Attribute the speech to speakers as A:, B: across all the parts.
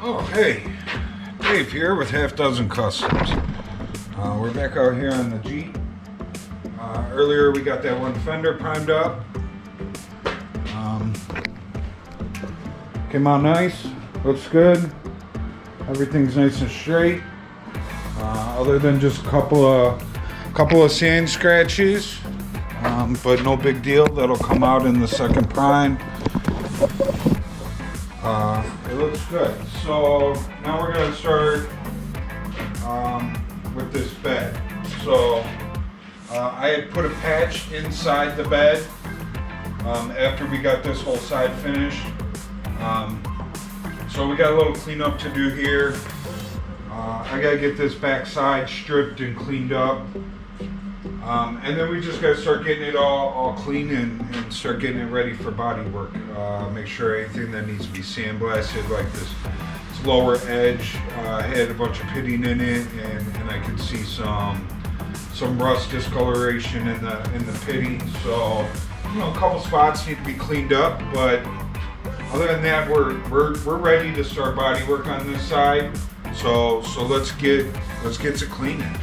A: Oh, hey, Dave here with Half Dozen Customs. We're back out here on the Jeep. Earlier we got that one fender primed up. Came out nice, looks good. Everything's nice and straight. Other than just a couple of sand scratches, but no big deal. That'll come out in the second prime. It looks good. So now we're going to start with this bed. So I had put a patch inside the bed after we got this whole side finished. So we got a little cleanup to do here. I got to get this back side stripped and cleaned up. And then we just got to start getting it all clean and start getting it ready for body work. Make sure anything that needs to be sandblasted, like this lower edge, had a bunch of pitting in it, and I could see some rust discoloration in the pitting. So, you know, a couple spots need to be cleaned up, but other than that, we're ready to start body work on this side. So let's get to cleaning.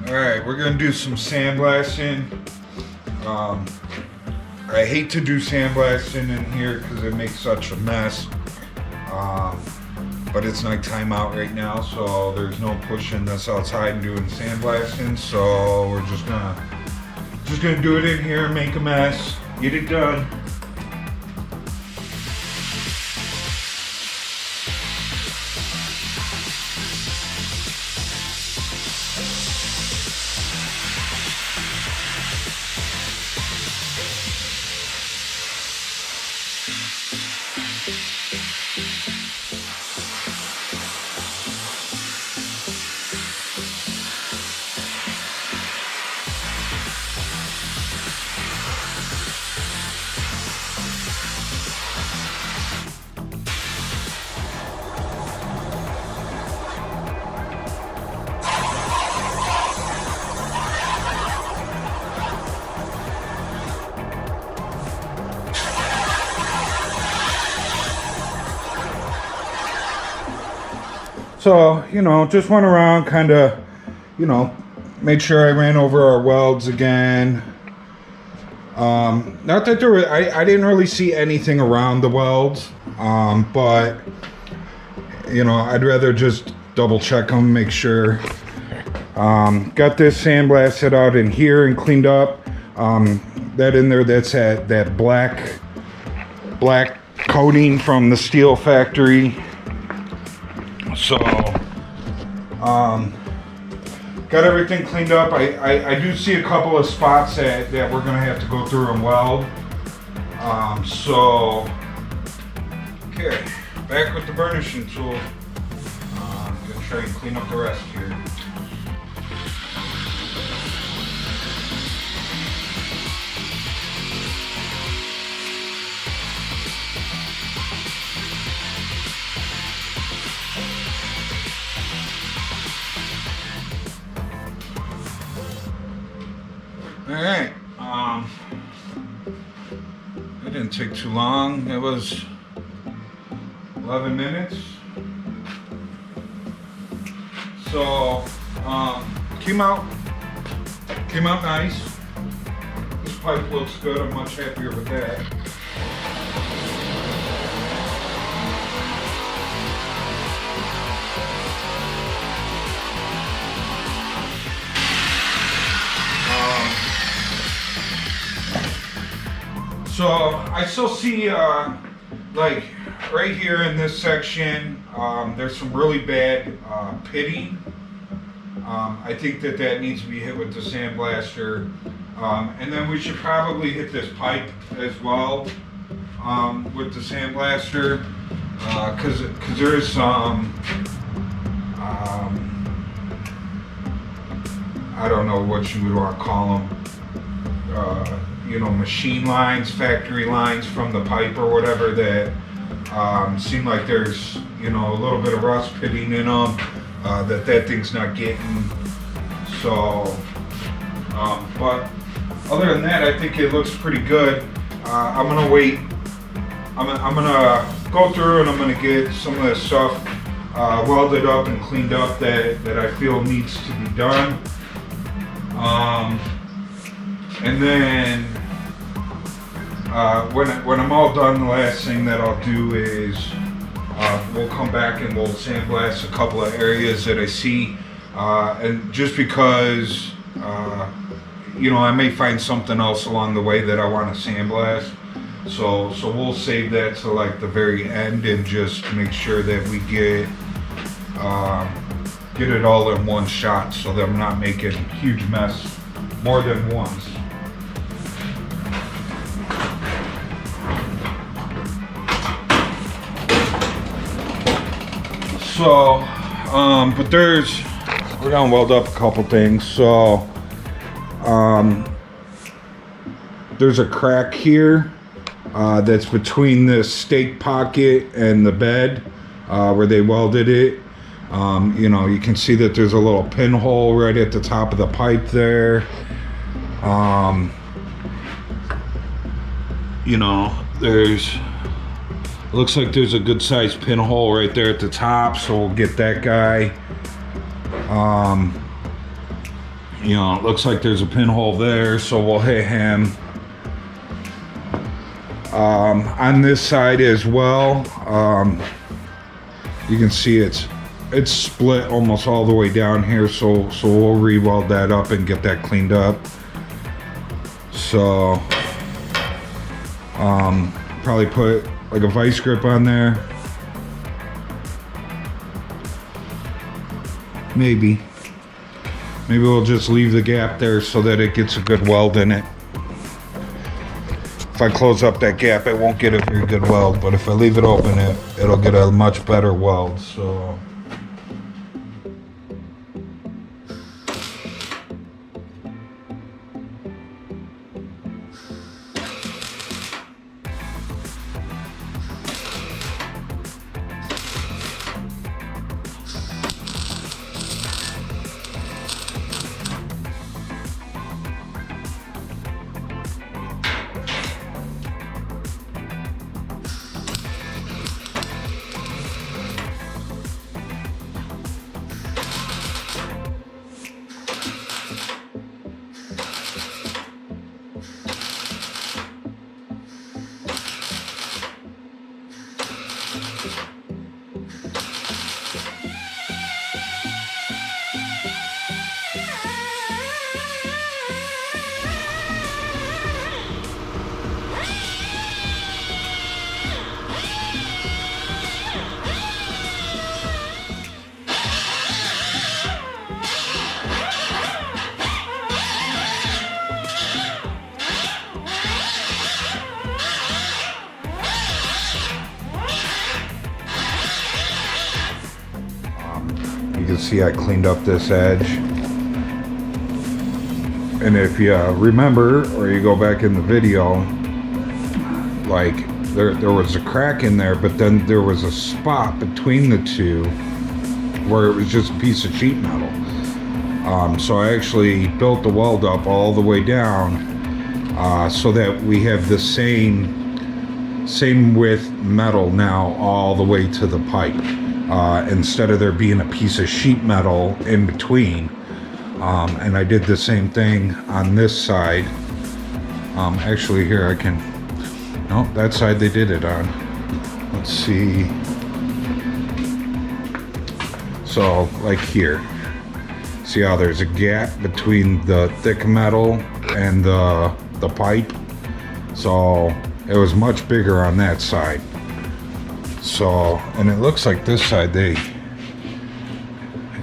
A: Alright, we're going to do some sandblasting. I hate to do sandblasting in here because it makes such a mess. But it's nighttime out right now, so there's no pushing this outside and doing sandblasting. So we're just gonna do it in here, make a mess, get it done. So, you know, just went around, kind of, you know, made sure I ran over our welds again. Not that there were, I didn't really see anything around the welds, but, you know, I'd rather just double check them, make sure. Got this sandblasted out in here and cleaned up. That in there, that's that black coating from the steel factory. So, got everything cleaned up. I do see a couple of spots that we're gonna have to go through and weld. So, okay, back with the burnishing tool. I'm gonna try and clean up the rest here. Alright, it didn't take too long. It was 11 minutes. So, came out nice. This pipe looks good. I'm much happier with that. So I still see, like right here in this section, there's some really bad pitting. I think that needs to be hit with the sandblaster. And then we should probably hit this pipe as well. with the sandblaster, because there is some, I don't know what you would want to call them, you know, machine lines, factory lines from the pipe or whatever that seem like there's, you know, a little bit of rust pitting in them that thing's not getting. So, but other than that, I think it looks pretty good. I'm gonna wait. I'm gonna go through and I'm gonna get some of this stuff welded up and cleaned up that I feel needs to be done. And then when I'm all done, the last thing that I'll do is we'll come back and we'll sandblast a couple of areas that I see, and just because you know, I may find something else along the way that I want to sandblast, so we'll save that to like the very end and just make sure that we get it all in one shot, so that I'm not making a huge mess more than once. So, but we're gonna weld up a couple things. So, there's a crack here that's between the stake pocket and the bed where they welded it. You know, you can see that there's a little pinhole right at the top of the pipe there. You know, looks like there's a good sized pinhole right there at the top, so we'll get that guy. You know, it looks like there's a pinhole there, so we'll hit him. On this side as well, you can see it's split almost all the way down here, so we'll re-weld that up and get that cleaned up. So probably put like a vice grip on there, maybe we'll just leave the gap there so that it gets a good weld in it. If I close up that gap, it won't get a very good weld, but if I leave it open, it'll get a much better weld. So you can see I cleaned up this edge. And if you remember, or you go back in the video, like there was a crack in there, but then there was a spot between the two where it was just a piece of sheet metal. So I actually built the weld up all the way down so that we have the same width metal now all the way to the pipe, instead of there being a piece of sheet metal in between. And I did the same thing on this side. Actually here I can, no, that side they did it on. Let's see. So like here, see how there's a gap between the thick metal and the pipe? So it was much bigger on that side. So, and it looks like this side they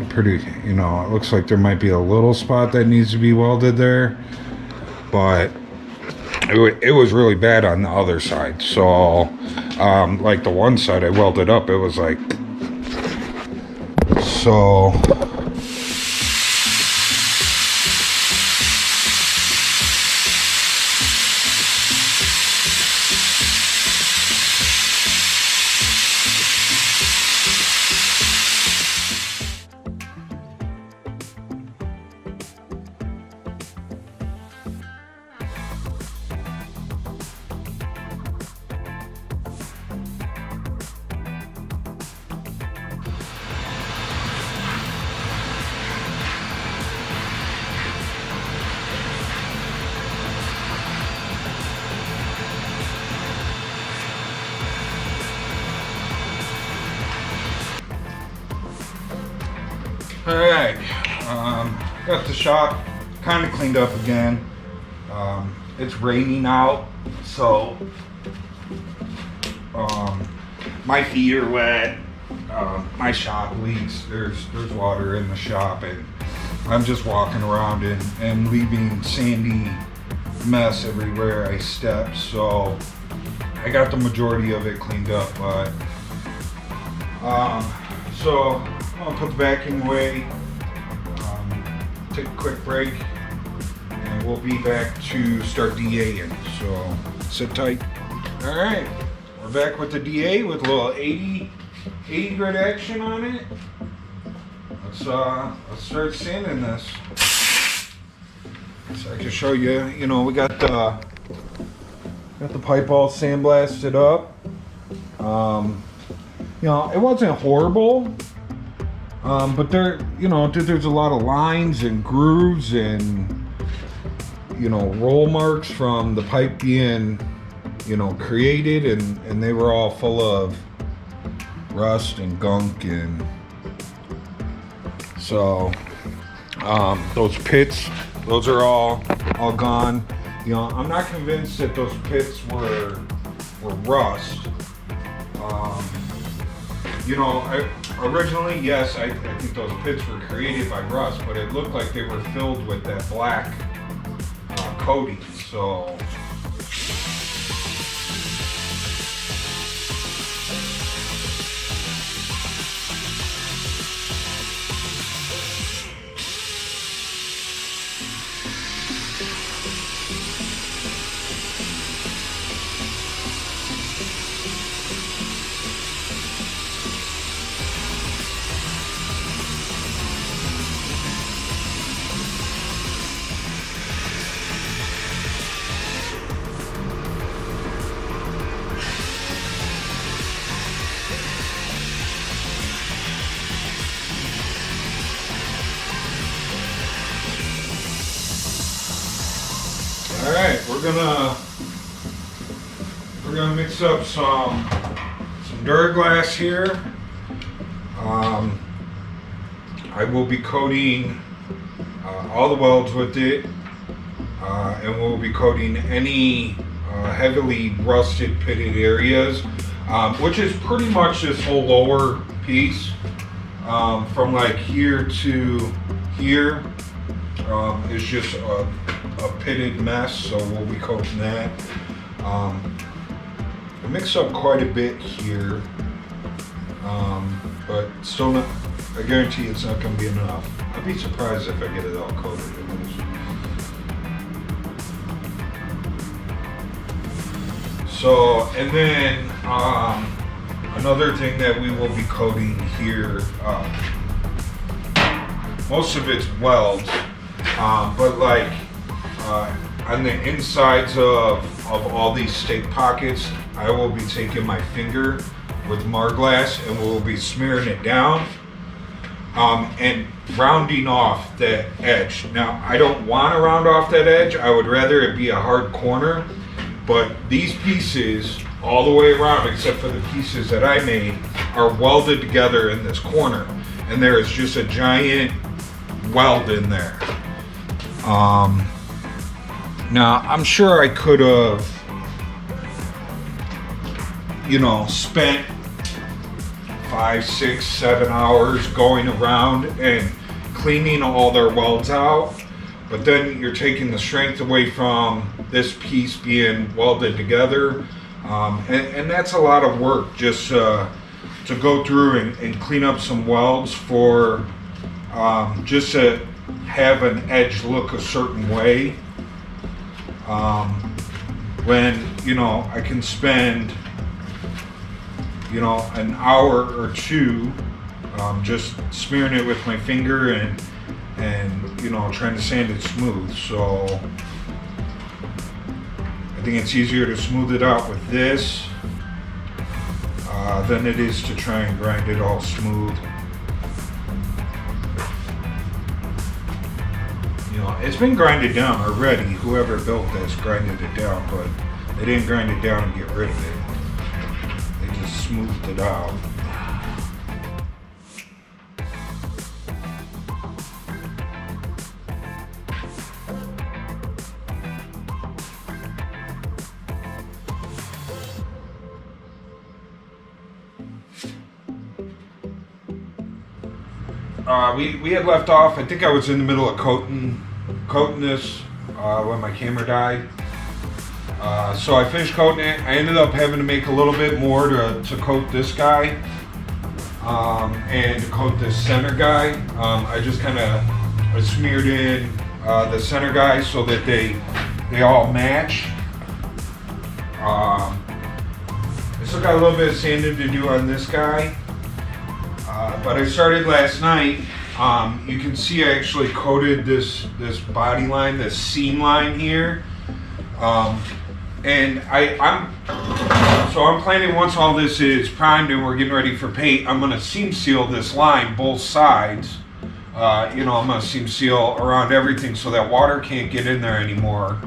A: pretty, you know, it looks like there might be a little spot that needs to be welded there, but it was really bad on the other side. So like the one side I welded up, it was like, so alright, got the shop kind of cleaned up again. It's raining out, so my feet are wet. My shop leaks. There's water in the shop, and I'm just walking around and leaving sandy mess everywhere I step. So I got the majority of it cleaned up, but so I'll put the vacuum away, take a quick break, and we'll be back to start DAing. So sit tight. All right, we're back with the DA with a little 80 grit action on it. Let's start sanding this. So I can show you. You know, we got the pipe all sandblasted up. You know, it wasn't horrible. But there, you know, there's a lot of lines and grooves and, you know, roll marks from the pipe being, you know, created, and they were all full of rust and gunk, and so those pits, those are all gone. You know, I'm not convinced that those pits were rust. You know, originally, yes, I think those pits were created by rust, but it looked like they were filled with that black coating, so. All right, we're gonna mix up some Duraglass here. I will be coating all the welds with it, and we'll be coating any heavily rusted pitted areas, which is pretty much this whole lower piece, from like here to here. Is just a pitted mess, so we'll be coating that. I mix up quite a bit here, but still not, I guarantee it's not going to be enough. I'd be surprised if I get it all coated. So, and then another thing that we will be coating here, most of it's welds, but like on the insides of all these stake pockets, I will be taking my finger with Marglass and we'll be smearing it down and rounding off that edge. Now, I don't want to round off that edge. I would rather it be a hard corner, but these pieces all the way around, except for the pieces that I made, are welded together in this corner, and there is just a giant weld in there. Now, I'm sure I could have, you know, spent 5, 6, 7 hours going around and cleaning all their welds out, but then you're taking the strength away from this piece being welded together. And that's a lot of work just to go through and clean up some welds for just to have an edge look a certain way. When, you know, I can spend, you know, an hour or two just smearing it with my finger and you know, trying to sand it smooth. So I think it's easier to smooth it out with this than it is to try and grind it all smooth. You know, it's been grinded down already. Whoever built this grinded it down, but they didn't grind it down and get rid of it. They just smoothed it out. We had left off, I think I was in the middle of coating this when my camera died. So I finished coating it. I ended up having to make a little bit more to coat this guy and to coat this center guy. I just kind of smeared in the center guy so that they all match. I still got a little bit of sanding to do on this guy. But I started last night. You can see I actually coated this body line, this seam line here. And I'm planning, once all this is primed and we're getting ready for paint, I'm gonna seam seal this line, both sides. You know, I'm gonna seam seal around everything so that water can't get in there anymore.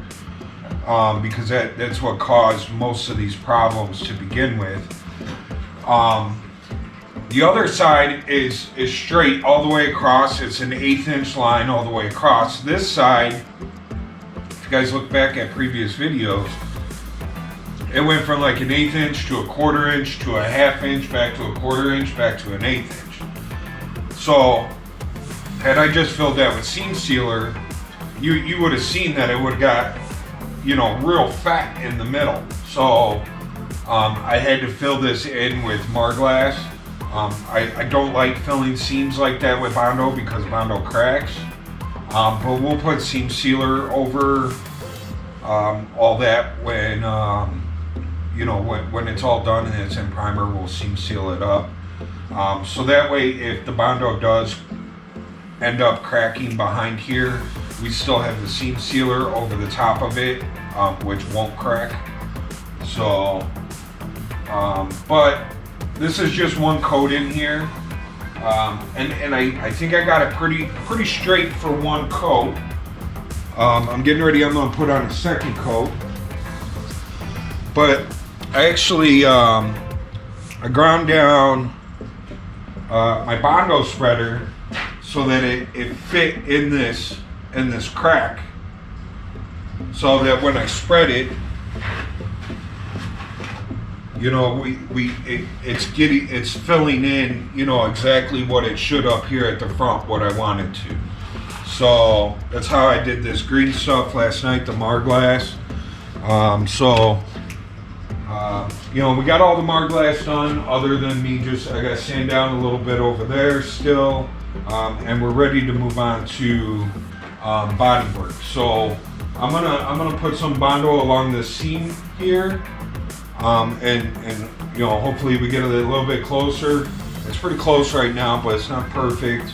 A: Because that's what caused most of these problems to begin with. The other side is straight all the way across. It's an 1/8 inch line all the way across. This side, if you guys look back at previous videos, it went from like an 1/8 inch to a 1/4 inch to a 1/2 inch, back to a 1/4 inch, back to an 1/8 inch. So had I just filled that with seam sealer, you would have seen that it would have got, you know, real fat in the middle. So I had to fill this in with Marglass. I don't like filling seams like that with Bondo because Bondo cracks. But we'll put seam sealer over all that when, you know, when it's all done and it's in primer, we'll seam seal it up. So that way, if the Bondo does end up cracking behind here, we still have the seam sealer over the top of it, which won't crack. So, but this is just one coat in here, and I think I got it pretty straight for one coat. I'm getting ready. I'm gonna put on a second coat, but I actually I ground down my Bondo spreader so that it fit in this crack, so that when I spread it, you know, it's filling in, you know, exactly what it should up here at the front, what I wanted to. So that's how I did this green stuff last night, the Marglass. You know, we got all the Marglass done, other than me just, I got to sand down a little bit over there still, and we're ready to move on to body work. So I'm gonna put some Bondo along the seam here. And you know, hopefully we get it a little bit closer. It's pretty close right now, but it's not perfect.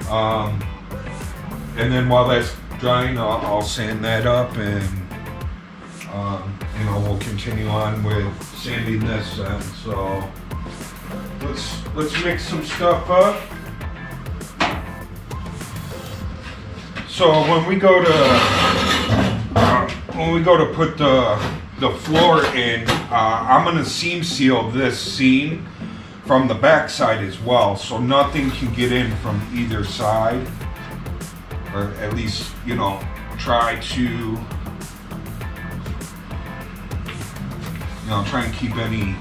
A: And then while that's drying, I'll sand that up, and you know, we'll continue on with sanding this end. So let's mix some stuff up. So when we go to put the floor in, I'm going to seam seal this seam from the back side as well, so nothing can get in from either side, or at least, you know, try to, you know, try and keep any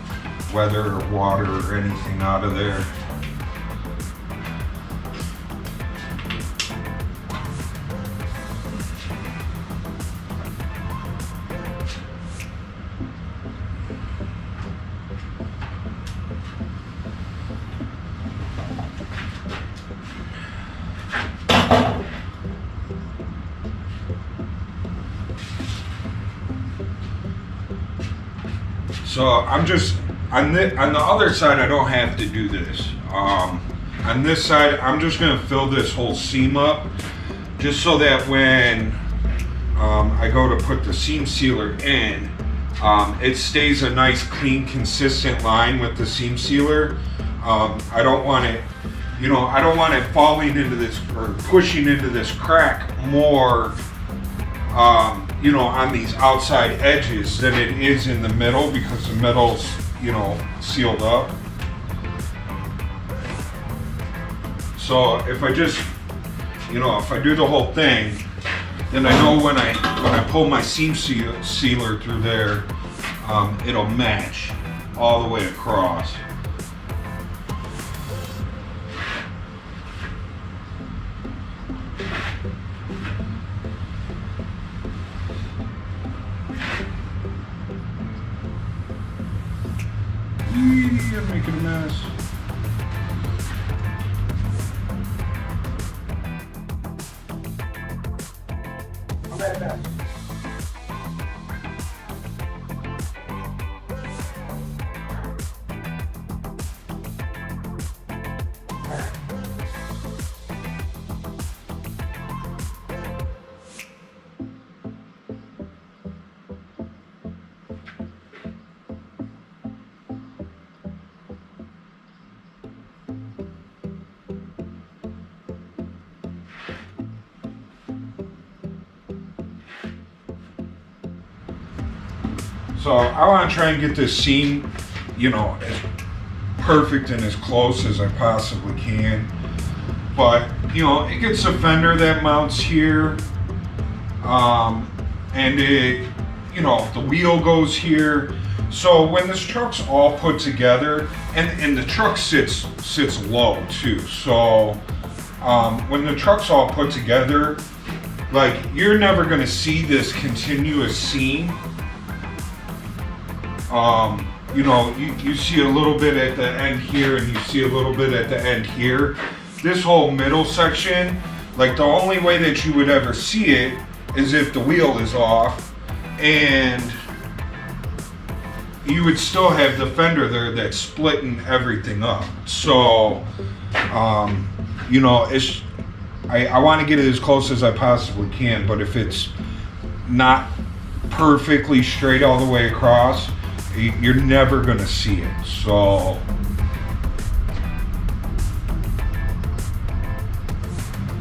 A: weather or water or anything out of there. So I'm just, on the other side, I don't have to do this. On this side, I'm just gonna fill this whole seam up, just so that when I go to put the seam sealer in, it stays a nice, clean, consistent line with the seam sealer. I don't want it, you know, I don't want it falling into this or pushing into this crack more, you know, on these outside edges than it is in the middle, because the middle's, you know, sealed up. So if I just, you know, if I do the whole thing, then I know when I pull my seam sealer through there, it'll match all the way across. I'm making a mess. I'm at a mess. So I want to try and get this seam, you know, as perfect and as close as I possibly can. But, you know, it gets a fender that mounts here. And it, you know, the wheel goes here. So when this truck's all put together, and the truck sits low too. So when the truck's all put together, like, you're never gonna see this continuous seam. You know, you see a little bit at the end here, and you see a little bit at the end here. This whole middle section, like, the only way that you would ever see it is if the wheel is off, and you would still have the fender there that's splitting everything up. So, you know, I want to get it as close as I possibly can, but if it's not perfectly straight all the way across, you're never gonna see it. So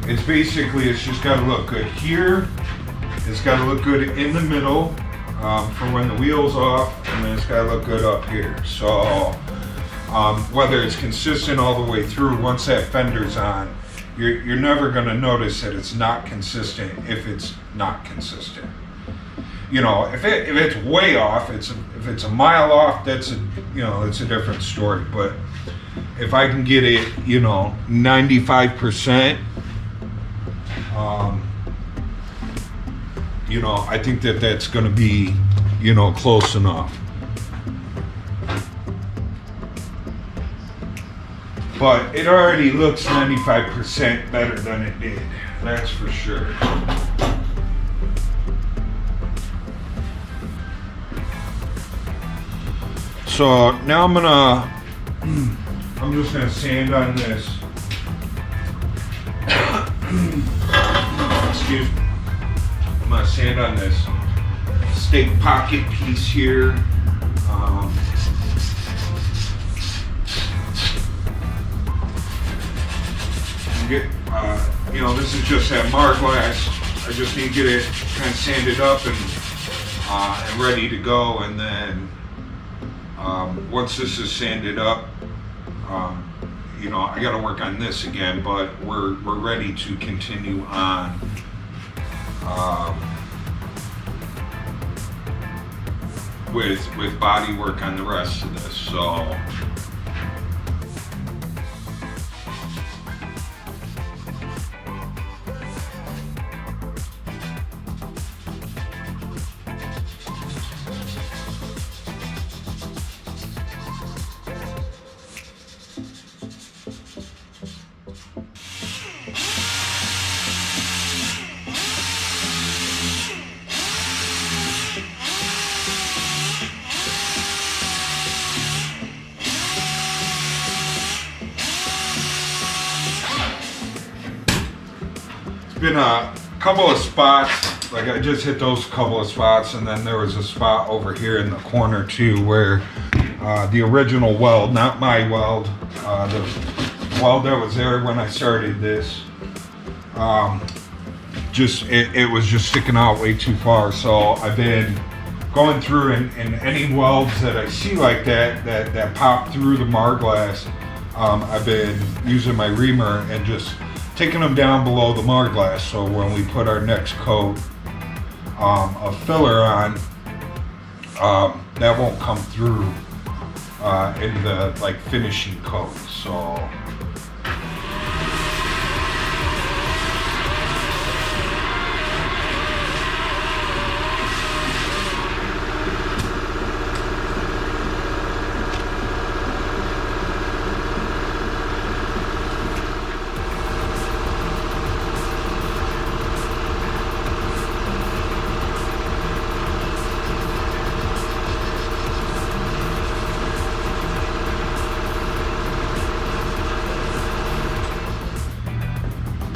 A: it's basically, it's just gotta look good here, it's gotta look good in the middle for when the wheel's off, and then it's gotta look good up here. So whether it's consistent all the way through, once that fender's on, you're never gonna notice that it's not consistent if it's not consistent. You know, if it's way off, if it's a mile off, that's a, you know, it's a different story. But if I can get it, you know, 95%, you know, I think that that's going to be, you know, close enough. But it already looks 95% better than it did. That's for sure. So now I'm just gonna sand on this. Excuse me. I'm gonna sand on this stake pocket piece here. Get, you know, this is just that mar glass. I just need to get it kind of sanded up and ready to go, and then. Once this is sanded up, you know, I got to work on this again, but we're ready to continue on with body work on the rest of this. So. been a couple of spots, like I just hit those couple of spots, and then there was a spot over here in the corner too where the original weld, not my weld, the weld that was there when I started this, it was just sticking out way too far. So I've been going through and any welds that I see like that pop through the Marglass, I've been using my reamer and just taking them down below the Marglass, so when we put our next coat of filler on, that won't come through in the like finishing coat. So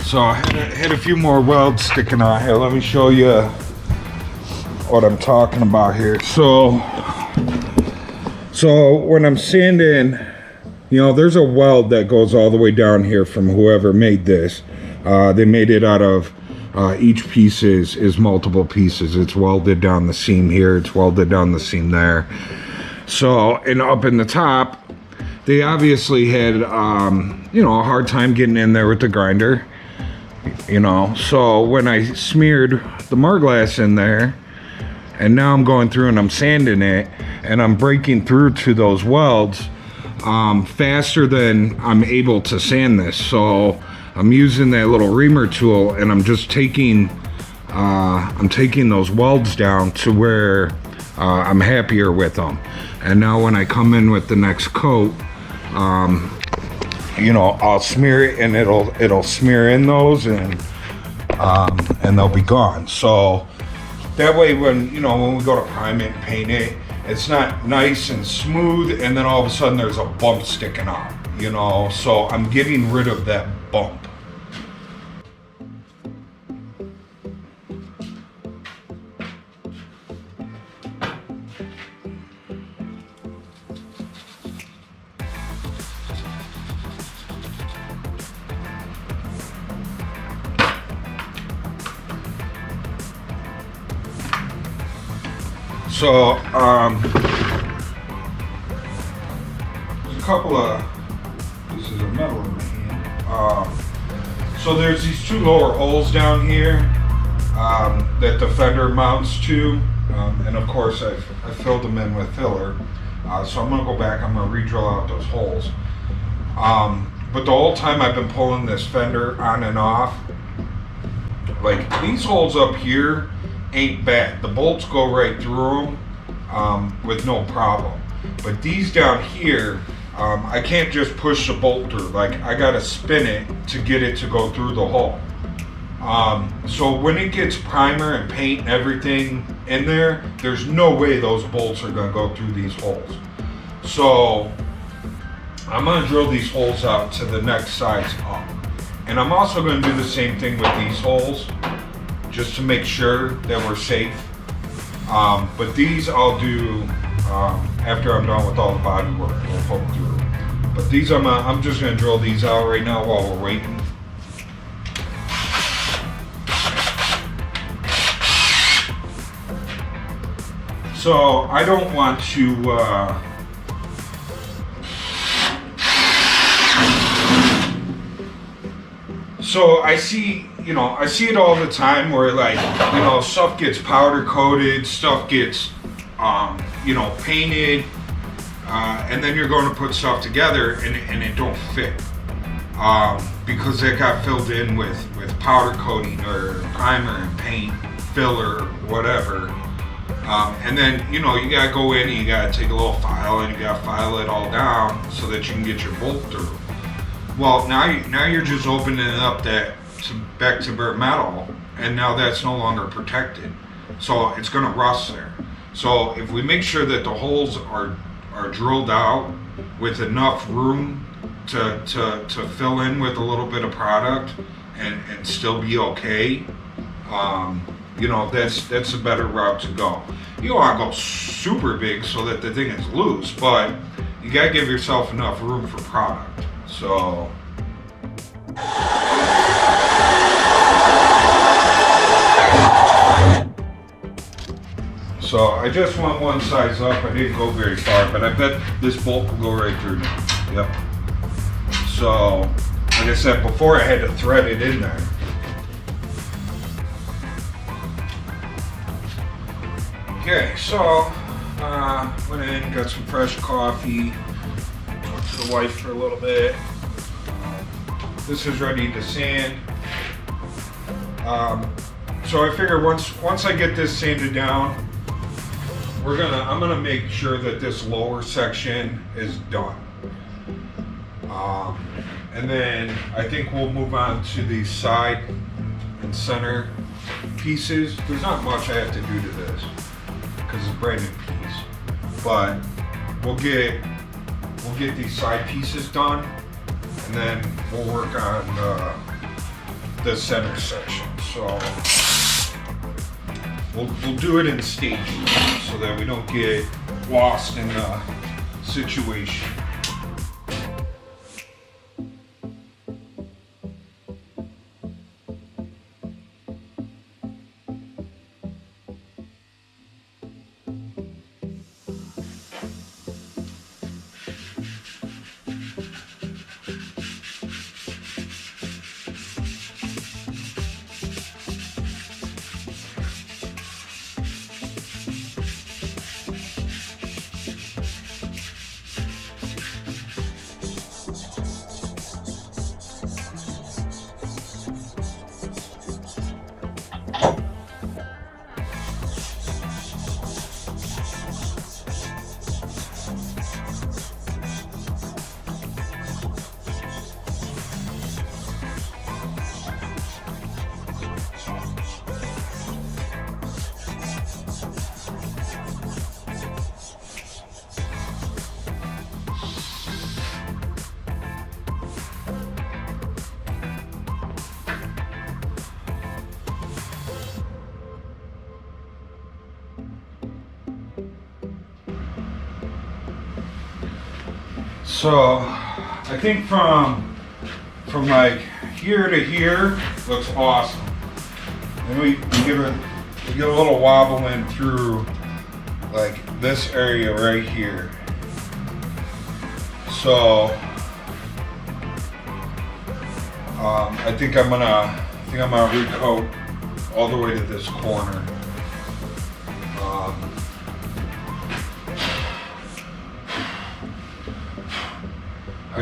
A: So I had a few more welds sticking out here. Let me show you what I'm talking about here. So when I'm sanding, you know, there's a weld that goes all the way down here from whoever made this. They made it out of each piece is multiple pieces. It's welded down the seam here. It's welded down the seam there. So, and up in the top, they obviously had, you know, a hard time getting in there with the grinder. You know, so when I smeared the Marglass in there, and now I'm going through and I'm sanding it, and I'm breaking through to those welds faster than I'm able to sand this. So I'm using that little reamer tool, and I'm just taking those welds down to where I'm happier with them. And now when I come in with the next coat, you know, I'll smear it and it'll smear in those, and they'll be gone. So that way, when we go to prime it and paint it, it's not nice and smooth, and then all of a sudden there's a bump sticking out, you know. So I'm getting rid of that bump. So, there's a couple of pieces of metal in my hand. So there's these two lower holes down here that the fender mounts to, and of course I filled them in with filler. So I'm gonna go back, I'm gonna re-drill out those holes. But the whole time I've been pulling this fender on and off, like these holes up here ain't bad. The bolts go right through them with no problem. But these down here, I can't just push the bolt through. Like I gotta spin it to get it to go through the hole. So when it gets primer and paint and everything in there, there's no way those bolts are gonna go through these holes. So I'm gonna drill these holes out to the next size up. And I'm also gonna do the same thing with these holes, just to make sure that we're safe. But these I'll do after I'm done with all the body work. We'll poke through. But these I'm just gonna drill these out right now while we're waiting. So I don't want to so I see it all the time where, like, stuff gets powder coated, stuff gets, painted, and then you're going to put stuff together and it don't fit because it got filled in with powder coating or primer and paint, filler, whatever. And then, you gotta go in and you gotta take a little file and you gotta file it all down so that you can get your bolt through. Well, now you're just opening it up back to bare metal, and now that's no longer protected. So it's gonna rust there. So if we make sure that the holes are drilled out with enough room to fill in with a little bit of product and still be okay, you know, that's a better route to go. You don't want to go super big so that the thing is loose, but you gotta give yourself enough room for product. So I just went one size up. I didn't go very far, but I bet this bolt will go right through now. Yep. So, like I said before, I had to thread it in there. Okay, so went in, got some fresh coffee, talked to the wife for a little bit. This is ready to sand. So I figure once I get this sanded down, I'm gonna make sure that this lower section is done. And then I think we'll move on to the side and center pieces. There's not much I have to do to this because it's a brand new piece, but we'll get these side pieces done, and then we'll work on the center section. So we'll do it in stages so that we don't get lost in the situation. So I think from like here to here looks awesome. Then we get a little wobble in through like this area right here. So I think I'm gonna recoat all the way to this corner. I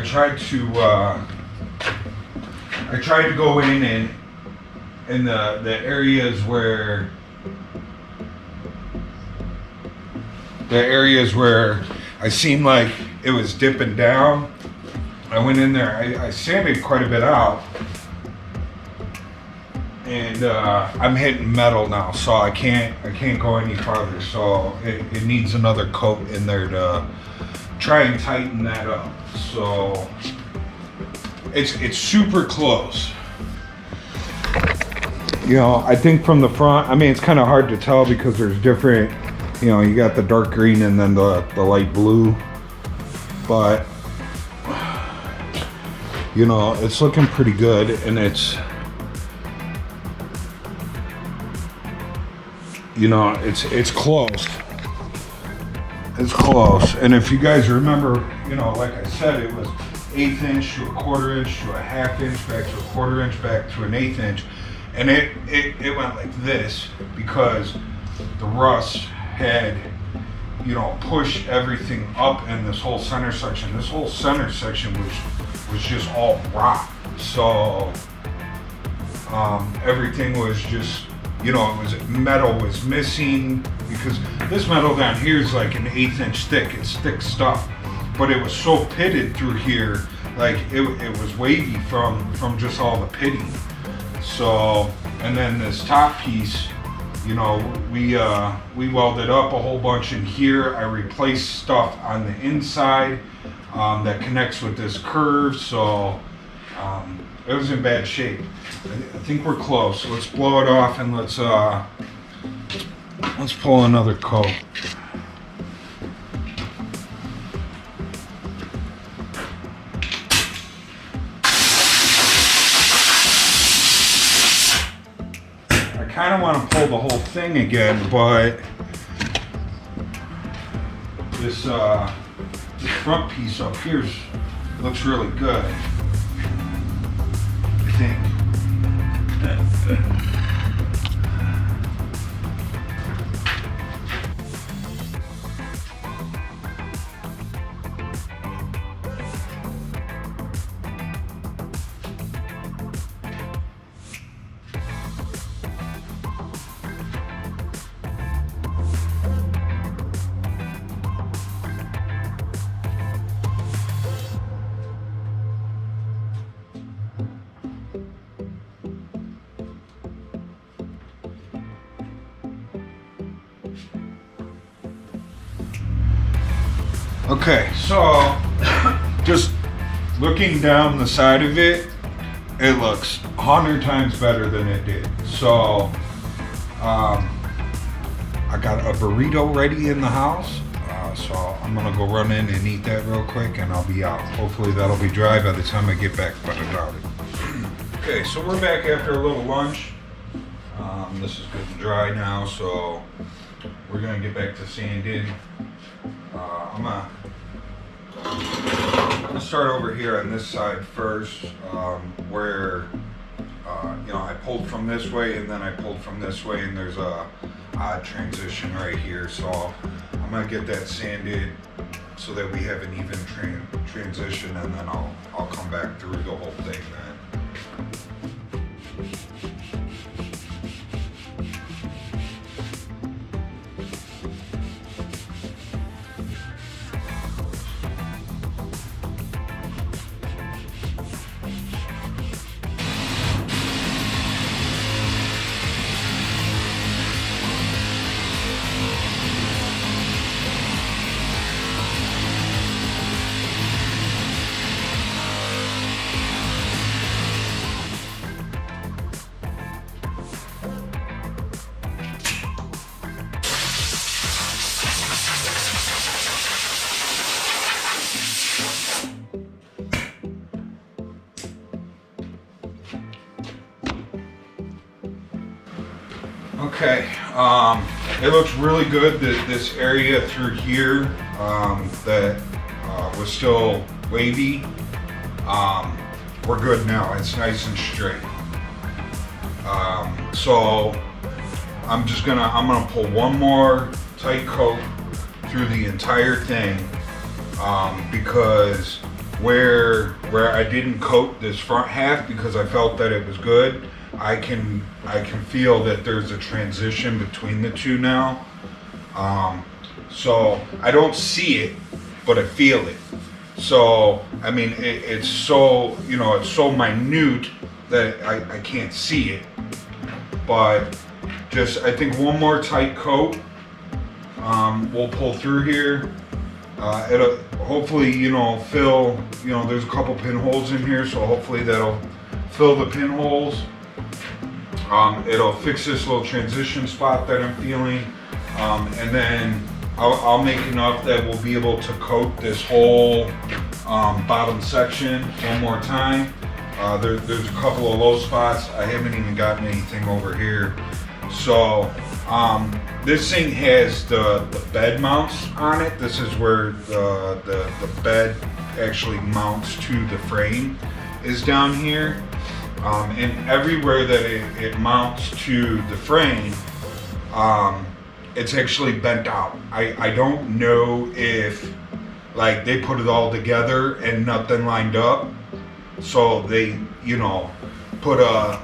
A: tried to go in the areas where I seemed like it was dipping down. I went in there. I sanded quite a bit out, and I'm hitting metal now, so I can't go any farther. So it needs another coat in there to try and tighten that up. So it's super close. You know, I think from the front, I mean, it's kind of hard to tell because there's different, you know, you got the dark green and then the light blue, but you know, it's looking pretty good, and it's, you know, it's close. It's close. And if you guys remember, you know, like I said, it was 1/8 inch to a 1/4 inch to a 1/2 inch back to a 1/4 inch back to an 1/8 inch. And it went like this because the rust had, you know, pushed everything up in this whole center section. This whole center section was just all rock. So everything was just, you know, it was metal was missing, because this metal down here is like an 1/8 inch thick. It's thick stuff, but it was so pitted through here, like it was wavy from just all the pitting. So, and then this top piece, you know, we welded up a whole bunch in here. I replaced stuff on the inside that connects with this curve. So It was in bad shape. I think we're close. So let's blow it off and let's pull another coat. I kind of want to pull the whole thing again, but this front piece up here looks really good. I think. Okay, so just looking down the side of it, it looks 100 times better than it did. So I got a burrito ready in the house, so I'm gonna go run in and eat that real quick and I'll be out. Hopefully that'll be dry by the time I get back, but I doubt it. Okay, so we're back after a little lunch. This is good and dry now, so we're gonna get back to sanding. I'm gonna start over here on this side first, where you know, I pulled from this way and then I pulled from this way, and there's a odd transition right here. So I'm gonna get that sanded so that we have an even transition, and then I'll come back through the whole thing then. Okay, it looks really good that this area through here that was still wavy, we're good now. It's nice and straight. So I'm gonna pull one more tight coat through the entire thing, because where I didn't coat this front half because I felt that it was good, I can feel that there's a transition between the two now. So I don't see it, but I feel it. So I mean, it's so, you know, it's so minute that I can't see it. But just, I think one more tight coat, we'll pull through here. It'll hopefully, you know, fill, you know, there's a couple pinholes in here, so hopefully that'll fill the pinholes. It'll fix this little transition spot that I'm feeling, and then I'll make enough that we'll be able to coat this whole bottom section one more time. There's a couple of low spots. I haven't even gotten anything over here. So this thing has the bed mounts on it. This is where the bed actually mounts to the frame, is down here. And everywhere that it mounts to the frame, it's actually bent out. I don't know if, like, they put it all together and nothing lined up, so they, you know, put a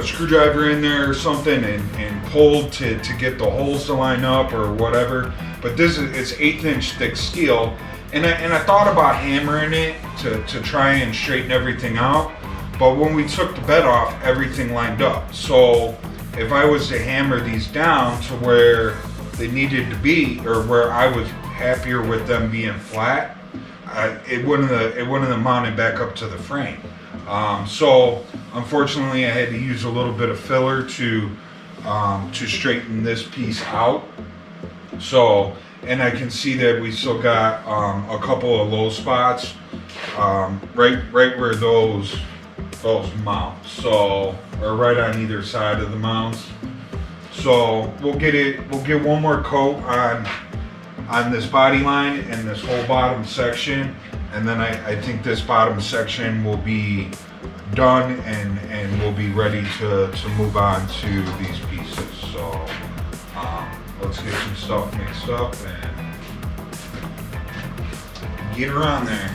A: screwdriver in there or something and pulled to get the holes to line up or whatever. But it's 1/8 inch thick steel, and I thought about hammering it to try and straighten everything out. But when we took the bed off, everything lined up. So if I was to hammer these down to where they needed to be, or where I was happier with them being flat, it wouldn't have mounted back up to the frame. So unfortunately I had to use a little bit of filler to straighten this piece out. So, and I can see that we still got a couple of low spots right where those mount. So, or right on either side of the mounts. So we'll get one more coat on this body line and this whole bottom section, and then I think this bottom section will be done and we'll be ready to move on to these pieces. So let's get some stuff mixed up and get her on there.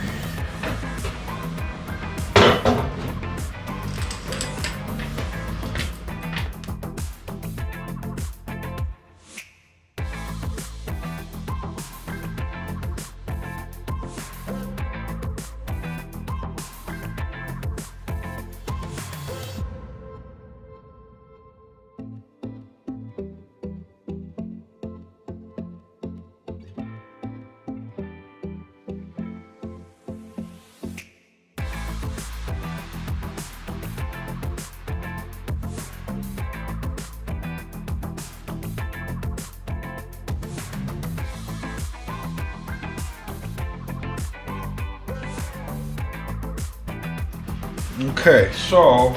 A: Okay, so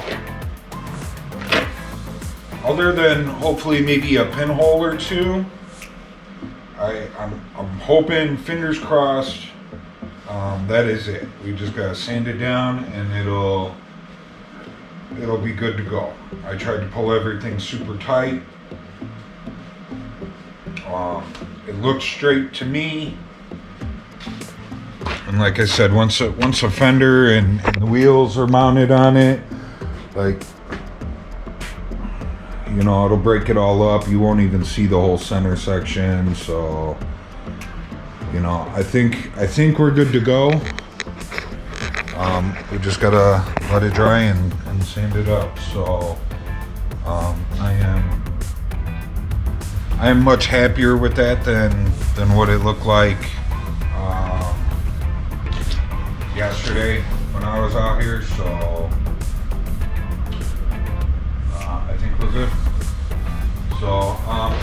A: other than hopefully maybe a pinhole or two, I'm hoping, fingers crossed, that is it. We just gotta sand it down and it'll be good to go. I tried to pull everything super tight. It looks straight to me. And like I said, once a fender and the wheels are mounted on it, like, you know, it'll break it all up. You won't even see the whole center section. So, you know, I think we're good to go. We just gotta let it dry and sand it up. So, I am much happier with that than what it looked like yesterday when I was out here. So I think we're good. So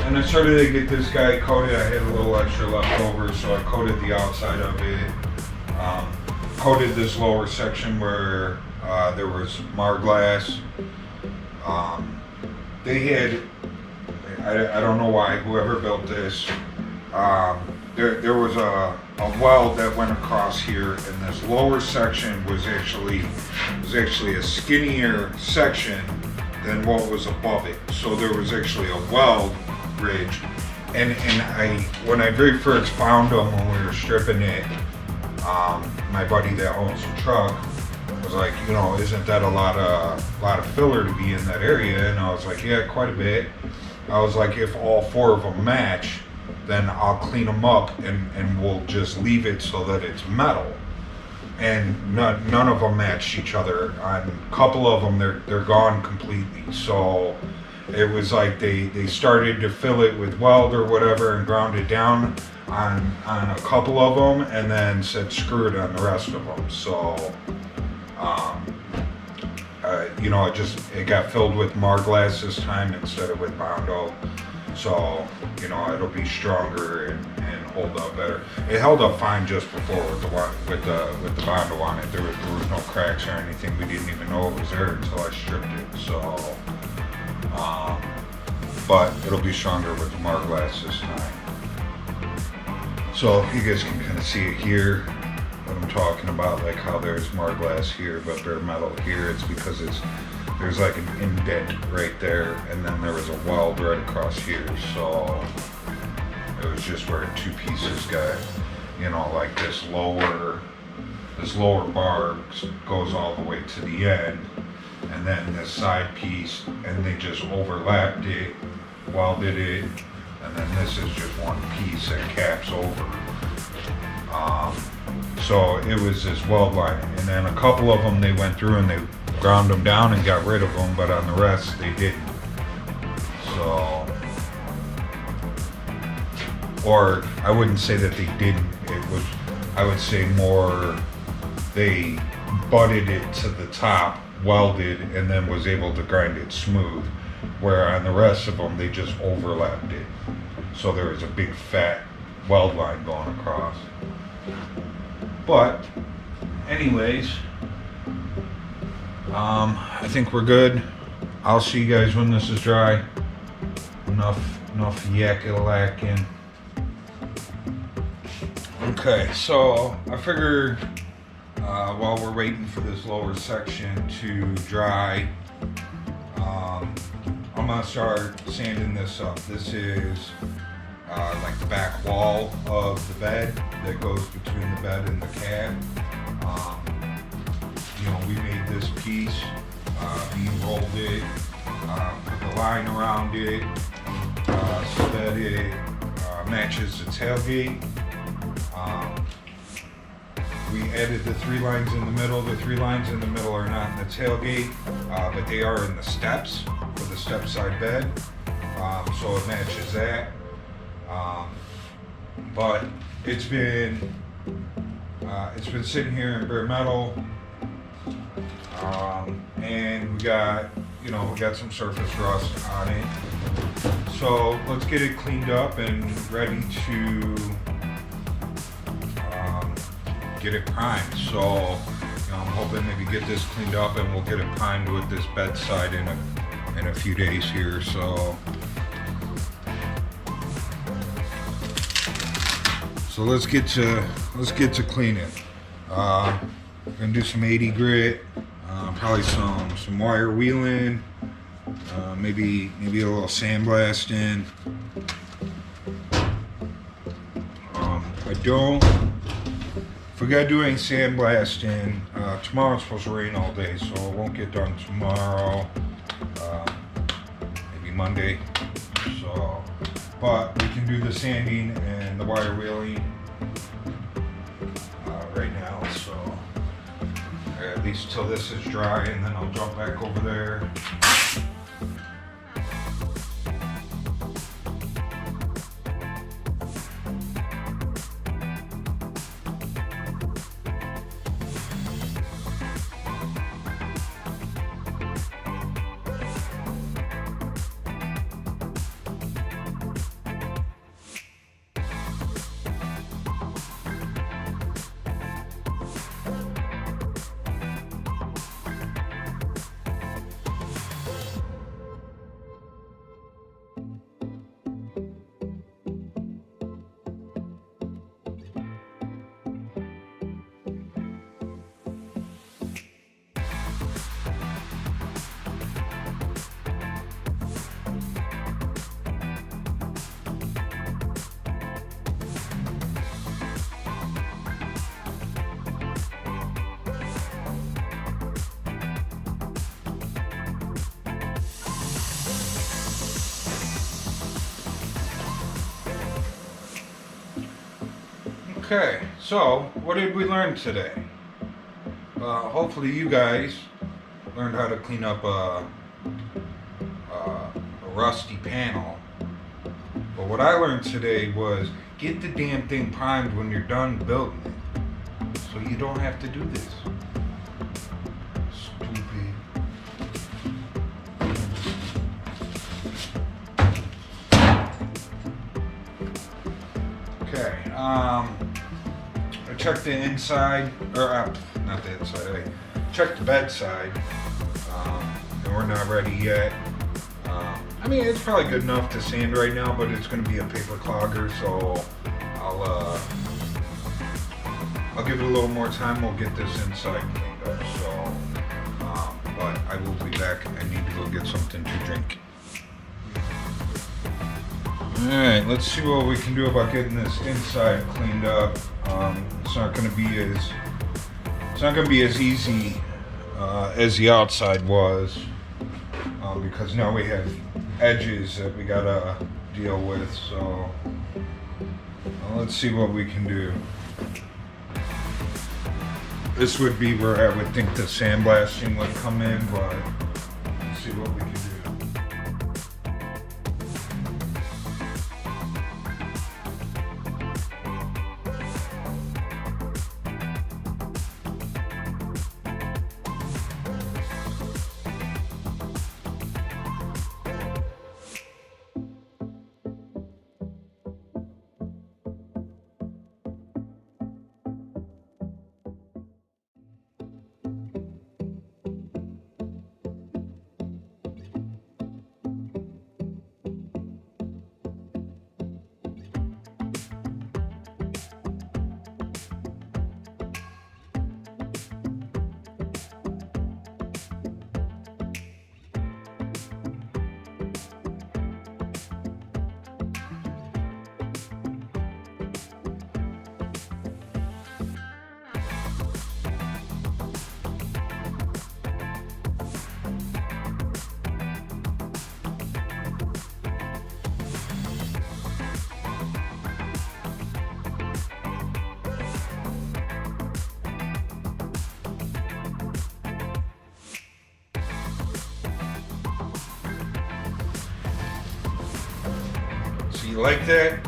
A: and I started to get this guy coated. I had a little extra left over, so I coated the outside of it. Coated this lower section where there was Marglass. They had, I don't know why, whoever built this, there was a weld that went across here, and this lower section was actually a skinnier section than what was above it. So there was actually a weld ridge, and when I very first found them when we were stripping it, my buddy that owns the truck was like, you know, isn't that a lot of filler to be in that area? And I was like, yeah, quite a bit. I was like, if all four of them match, then I'll clean them up and we'll just leave it so that it's metal. And none of them matched each other. On a couple of them, they're gone completely. So it was like they started to fill it with weld or whatever and ground it down on a couple of them, and then said screw it on the rest of them. So you know, it got filled with Marglass this time instead of with Bondo. So, you know, it'll be stronger and hold up better. It held up fine just before with the Bondo on it. There was no cracks or anything. We didn't even know it was there until I stripped it. So, but it'll be stronger with the Marglass this time. So you guys can kind of see it here, what I'm talking about, like how there's Marglass here, but bare metal here. It's because there's like an indent right there, and then there was a weld right across here. So it was just where two pieces got, you know, like this lower bar goes all the way to the end, and then this side piece, and they just overlapped it, welded it, and then this is just one piece that caps over. So it was this weld line, and then a couple of them they went through and they ground them down and got rid of them, but on the rest they didn't. So, or I wouldn't say that they didn't. It was, I would say more they butted it to the top, welded, and then was able to grind it smooth. Where on the rest of them, they just overlapped it. So there was a big fat weld line going across. But anyways, I think we're good. I'll see you guys when this is dry. Enough yak-a-lacking. Okay, so I figured while we're waiting for this lower section to dry, I'm gonna start sanding this up. This is like the back wall of the bed that goes between the bed and the cab. You know, we made this piece, we rolled it, put the line around it so that it matches the tailgate. We added the 3 lines in the middle. The 3 lines in the middle are not in the tailgate, but they are in the steps for the step side bed, so it matches that. But it's been sitting here in bare metal, and we got some surface rust on it. So let's get it cleaned up and ready to get it primed. So I'm hoping maybe get this cleaned up and we'll get it primed with this bedside in a few days here. So let's get to cleaning. We're gonna do some 80 grit, probably some wire wheeling, maybe a little sandblasting. I don't forgot doing sandblasting. Tomorrow's supposed to rain all day, so it won't get done tomorrow. Maybe Monday. So, but we can do the sanding and the wire wheeling right now. So at least till this is dry, and then I'll jump back over there. Okay, so what did we learn today? Hopefully you guys learned how to clean up a rusty panel. But what I learned today was get the damn thing primed when you're done building it, so you don't have to do this. Stupid. Okay, I checked the inside, or not the inside, I checked the bed side, and we're not ready yet. I mean, it's probably good enough to sand right now, but it's going to be a paper clogger, so I'll give it a little more time. We'll get this inside cleaned up. So, but I will be back. I need to go get something to drink. All right, let's see what we can do about getting this inside cleaned up. It's not going to be as easy as the outside was, because now we have edges that we gotta deal with. So let's see what we can do. This would be where I would think the sandblasting would come in, but let's see what we can do. you like that,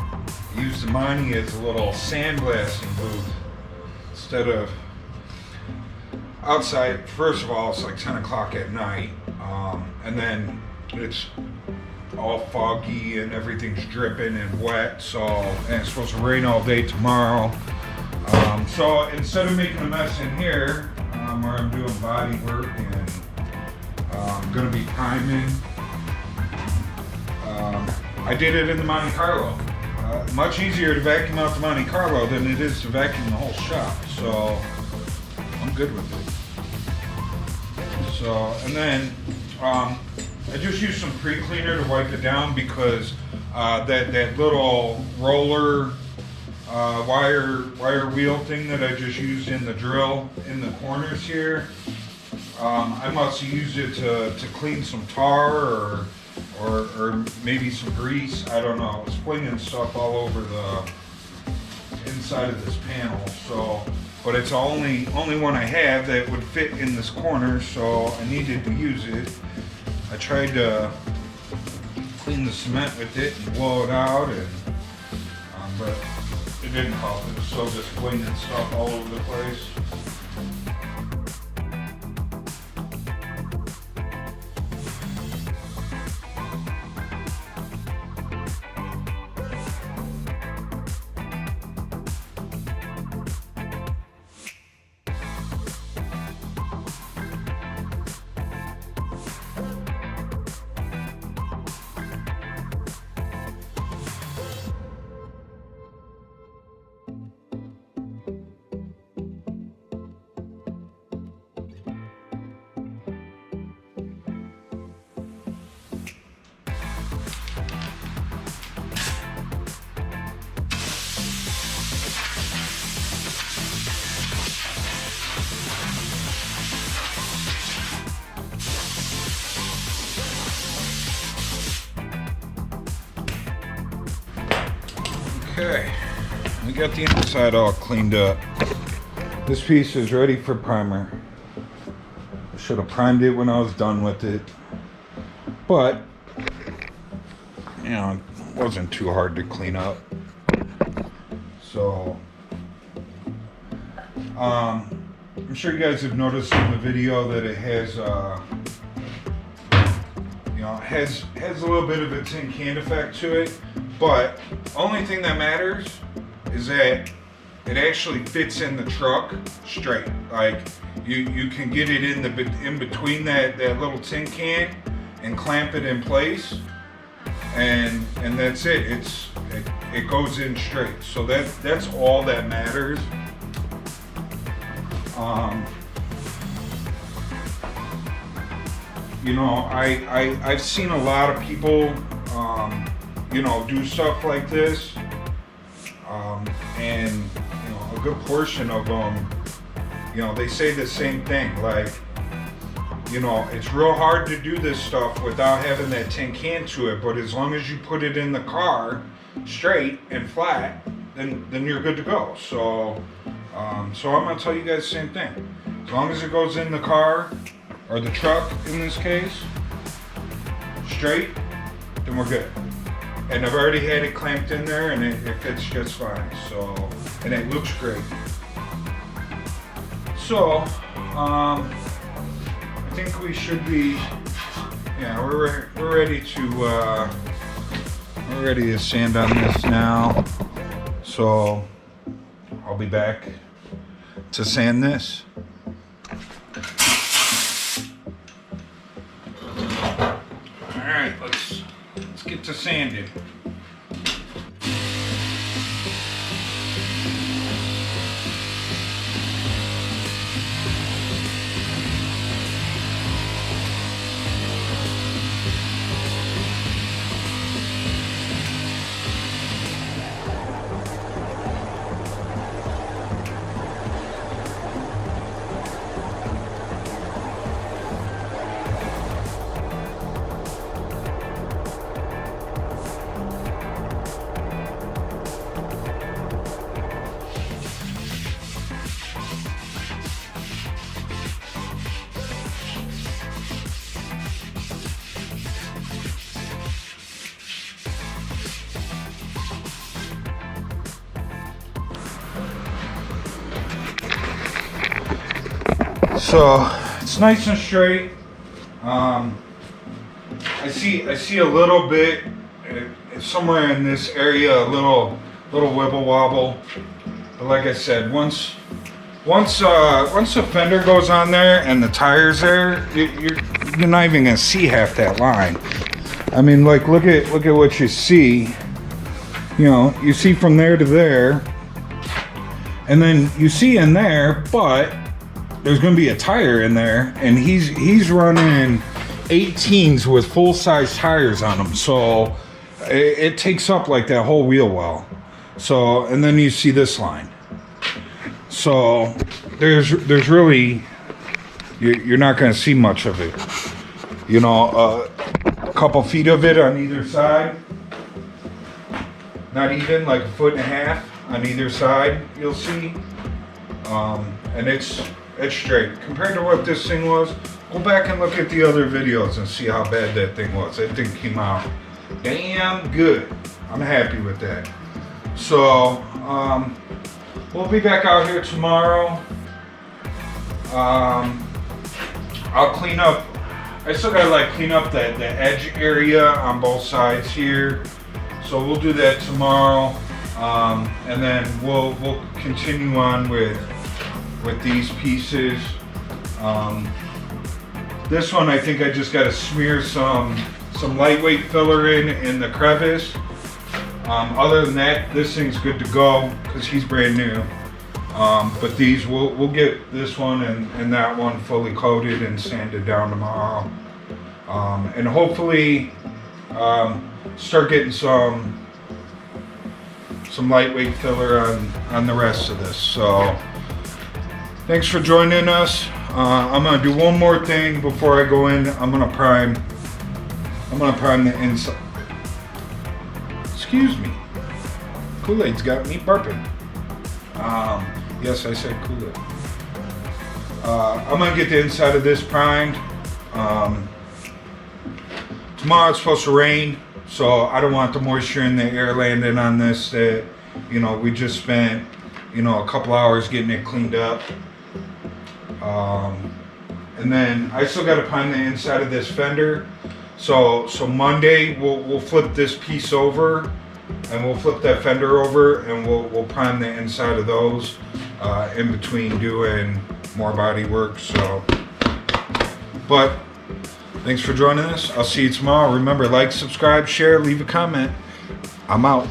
A: use the money as a little sandblasting booth instead of outside. First of all, it's like 10 o'clock at night, and then it's all foggy and everything's dripping and wet, and it's supposed to rain all day tomorrow. So instead of making a mess in here, where I'm doing body work and I'm going to be priming, I did it in the Monte Carlo. Much easier to vacuum out the Monte Carlo than it is to vacuum the whole shop, so I'm good with it. So, and then I just used some pre-cleaner to wipe it down because that little roller wire wheel thing that I just used in the drill in the corners here, I must have used it to clean some tar or maybe some grease. I don't know. It was flinging stuff all over the inside of this panel. So, but it's the only one I have that would fit in this corner, so I needed to use it. I tried to clean the cement with it and blow it out, and but it didn't help. It was still just flinging stuff all over the place. Okay, we got the inside all cleaned up. This piece is ready for primer. I should have primed it when I was done with it, but you know, it wasn't too hard to clean up. So I'm sure you guys have noticed in the video that it has has a little bit of a tin can effect to it, but only thing that matters is that it actually fits in the truck straight. Like you can get it in between that little tin can and clamp it in place, and that's it. It goes in straight. So that's all that matters. You know, I've seen a lot of people you know, do stuff like this, and you know, a good portion of them, you know, they say the same thing, like, you know, it's real hard to do this stuff without having that tin can to it, but as long as you put it in the car straight and flat, then you're good to go. So so I'm gonna tell you guys the same thing. As long as it goes in the car, or the truck in this case, straight, then we're good. And I've already had it clamped in there, and it fits just fine. So, and it looks great. So, I think we should be, yeah, we're ready to sand on this now. So, I'll be back to sand this. All right, let's get to sanding. So it's nice and straight. I see a little bit somewhere in this area, a little wibble wobble. But like I said, once the fender goes on there and the tires there, you're not even gonna see half that line. I mean, like look at what you see. You know, you see from there to there, and then you see in there, but there's gonna be a tire in there, and he's running 18s with full size tires on them, so it takes up like that whole wheel well. So, and then you see this line. So there's really, you're not going to see much of it. You know, a couple feet of it on either side. Not even, like 1.5 feet on either side, you'll see. And it's straight. Compared to what this thing was, go back and look at the other videos and see how bad that thing was. That thing came out damn good. I'm happy with that. So, we'll be back out here tomorrow. I'll clean up. I still gotta like clean up the edge area on both sides here. So we'll do that tomorrow, and then we'll continue on with these pieces. This one I think I just gotta smear some lightweight filler in the crevice. Other than that, this thing's good to go because he's brand new. But these, we'll get this one and that one fully coated and sanded down tomorrow. And hopefully start getting some lightweight filler on the rest of this. So thanks for joining us. I'm gonna do one more thing before I go in. I'm gonna prime the inside. Excuse me. Kool-Aid's got me burping. Yes, I said Kool-Aid. I'm gonna get the inside of this primed. Tomorrow it's supposed to rain, so I don't want the moisture in the air landing on this that, you know, we just spent, you know, a couple hours getting it cleaned up. And then I still got to prime the inside of this fender. So Monday we'll flip this piece over, and we'll flip that fender over, and we'll prime the inside of those in between doing more body work. So, but thanks for joining us. I'll see you tomorrow. Remember, like, subscribe, share, leave a comment. I'm out.